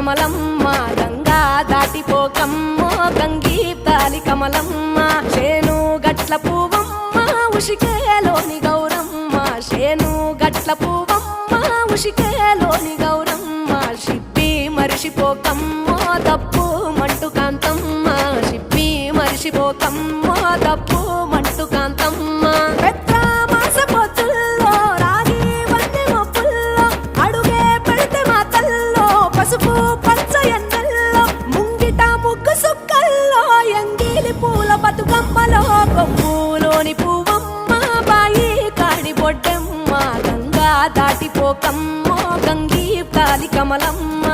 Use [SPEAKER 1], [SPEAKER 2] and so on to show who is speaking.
[SPEAKER 1] కమలమ్మ గంగా దాటిపోకమ్మో గంగీ తాలి కమలమ్మ శేను గట్ల పువ్వమ్మ ఉషికేలోని గౌరమ్మ శేను గట్ల పువ్వమ్మ ఉషికేలోని గౌరమ్మ షిప్పి మరిషిపోకమ్మో తప్పు మంటు కాంతమ్మ షిప్పి మరిషిపోకమ్మో తప్పు మంటు కాంతమ్మ పసుపు పచ్చ ఎన్నెల్లో ముంగిట ముగ్గు సుక్కల్లో ఎంగిలి పూల బతుకమ్మలో కొమ్ములోని పువ్వమ్మ బాయి కాడి బొడ్డమ్మ గంగా దాటిపోకమ్మో గంగీ తాలి కమలమ్మ